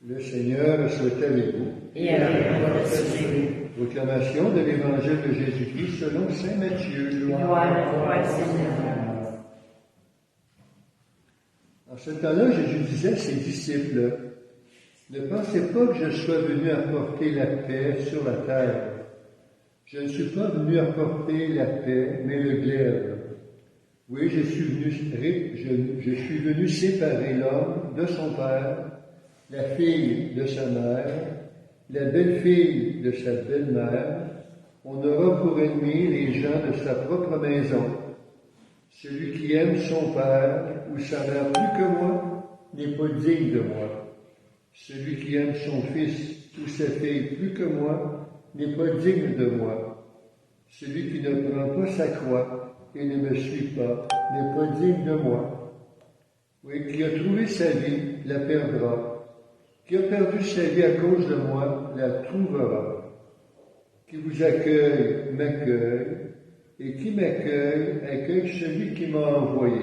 Le Seigneur soit avec vous. Et avec votre esprit. Proclamation de l'Évangile de Jésus-Christ selon saint Matthieu. Gloire à toi, Seigneur. En ce temps-là, Jésus disait à ses disciples, « Ne pensez pas que je sois venu apporter la paix sur la terre. Je ne suis pas venu apporter la paix, mais le glaive. Oui, je suis venu séparer l'homme de son père, la fille de sa mère, la belle-fille de sa belle-mère. On aura pour ennemis les gens de sa propre maison. Celui qui aime son père ou sa mère plus que moi n'est pas digne de moi. Celui qui aime son fils ou sa fille plus que moi n'est pas digne de moi. Celui qui ne prend pas sa croix et ne me suit pas n'est pas digne de moi. Oui, qui a trouvé sa vie la perdra. Qui a perdu sa vie à cause de moi la trouvera. Qui vous accueille m'accueille, et qui m'accueille accueille celui qui m'a envoyé.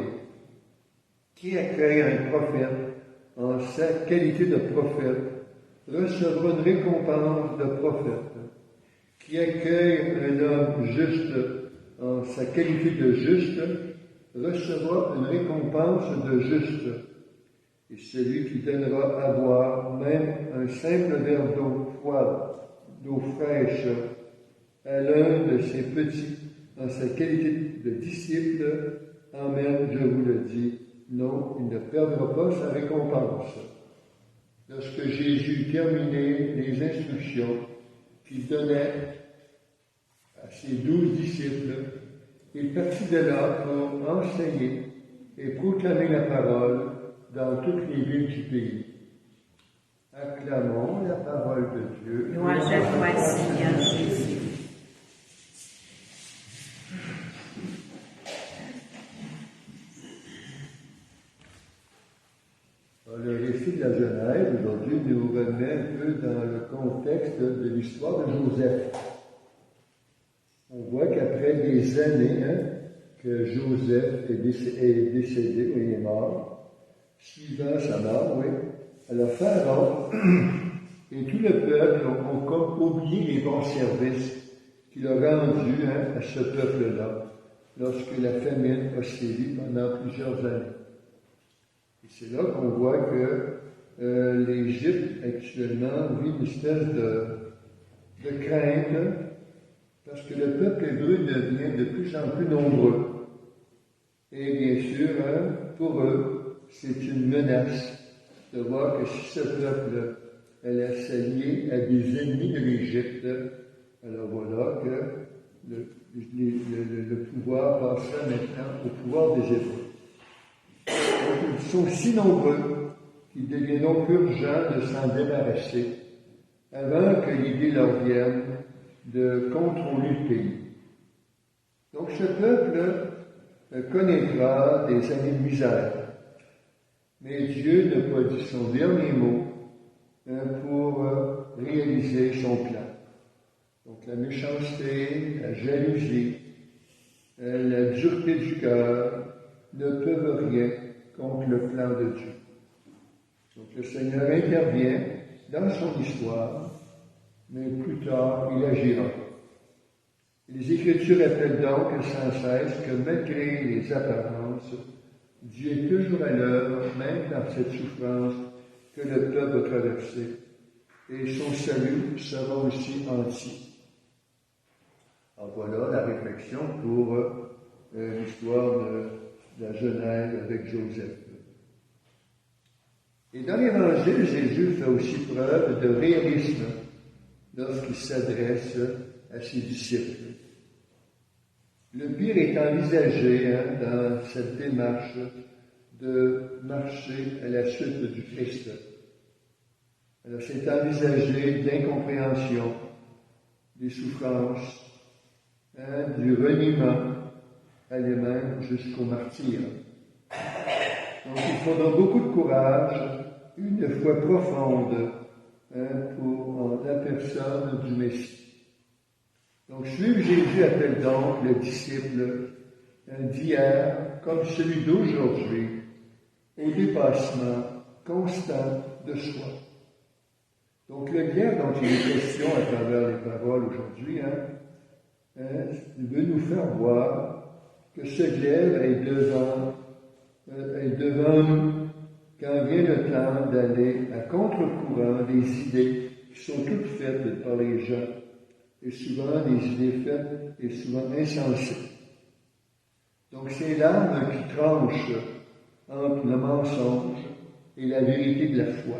Qui accueille un prophète en sa qualité de prophète recevra une récompense de prophète. Qui accueille un homme juste en sa qualité de juste recevra une récompense de juste. Et celui qui donnera à boire même un simple verre d'eau froide, d'eau fraîche, à l'un de ses petits en sa qualité de disciple, amen, je vous le dis, non, il ne perdra pas sa récompense. Lorsque Jésus terminait les instructions qu'il donnait à ses 12 disciples, il partit de là pour enseigner et proclamer la parole dans toutes les villes du pays. Acclamons la parole de Dieu. Louange à toi, Seigneur Jésus. Le récit de la Genèse, aujourd'hui, nous remet un peu dans le contexte de l'histoire de Joseph. On voit qu'après des années que Joseph est décédé, il est mort, suivant sa mort, oui. Alors Pharaon et tout le peuple ont comme oublié les bons services qu'il a rendus à ce peuple-là, lorsque la famine a sévi pendant plusieurs années. Et c'est là qu'on voit que l'Égypte actuellement vit une espèce de crainte, parce que le peuple hébreu devient de plus en plus nombreux. Et bien sûr, pour eux, c'est une menace de voir que si ce peuple allait s'allier à des ennemis de l'Égypte, alors voilà que le pouvoir passera maintenant au pouvoir des Hébreux. Donc, ils sont si nombreux qu'il devient donc urgent de s'en débarrasser avant que l'idée leur vienne de contrôler le pays. Donc ce peuple connaîtra des années de misère. Mais Dieu n'a pas dit son dernier mot pour réaliser son plan. Donc la méchanceté, la jalousie, la dureté du cœur ne peuvent rien contre le plan de Dieu. Donc le Seigneur intervient dans son histoire, mais plus tard il agira. Les Écritures appellent donc sans cesse que malgré les apparences, Dieu est toujours à l'œuvre, même dans cette souffrance que le peuple a traversée, et son salut sera aussi entier. Alors voilà la réflexion pour l'histoire de la Genèse avec Joseph. Et dans l'Évangile, Jésus fait aussi preuve de réalisme lorsqu'il s'adresse à ses disciples. Le pire est envisagé dans cette démarche de marcher à la suite du Christ. Alors c'est envisagé d'incompréhension, des souffrances, du reniement, aller même jusqu'au martyre. Donc il faudra beaucoup de courage, une foi profonde pour la personne du Messie. Donc, suivre Jésus appelle donc le disciple d'hier comme celui d'aujourd'hui au dépassement constant de soi. Donc le glaive dont il est question à travers les paroles aujourd'hui, veut nous faire voir que ce glaive est devant nous quand vient le temps d'aller à contre-courant des idées qui sont toutes faites par les gens, et souvent des idées faites et souvent insensées. Donc c'est l'arme qui tranche entre le mensonge et la vérité de la foi.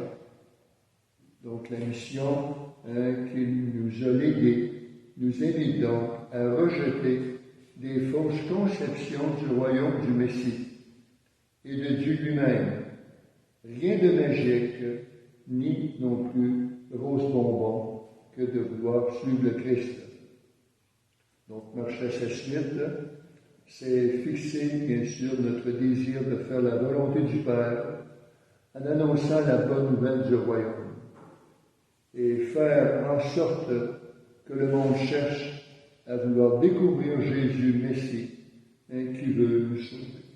Donc la mission qu'il nous a léguée nous invite donc à rejeter des fausses conceptions du royaume du Messie et de Dieu lui-même. Rien de magique, ni non plus rose bonbon que de vouloir suivre le Christ. Donc Marchesa Smith, c'est fixer bien sûr notre désir de faire la volonté du Père en annonçant la bonne nouvelle du royaume et faire en sorte que le monde cherche à vouloir découvrir Jésus Messie qui veut nous sauver.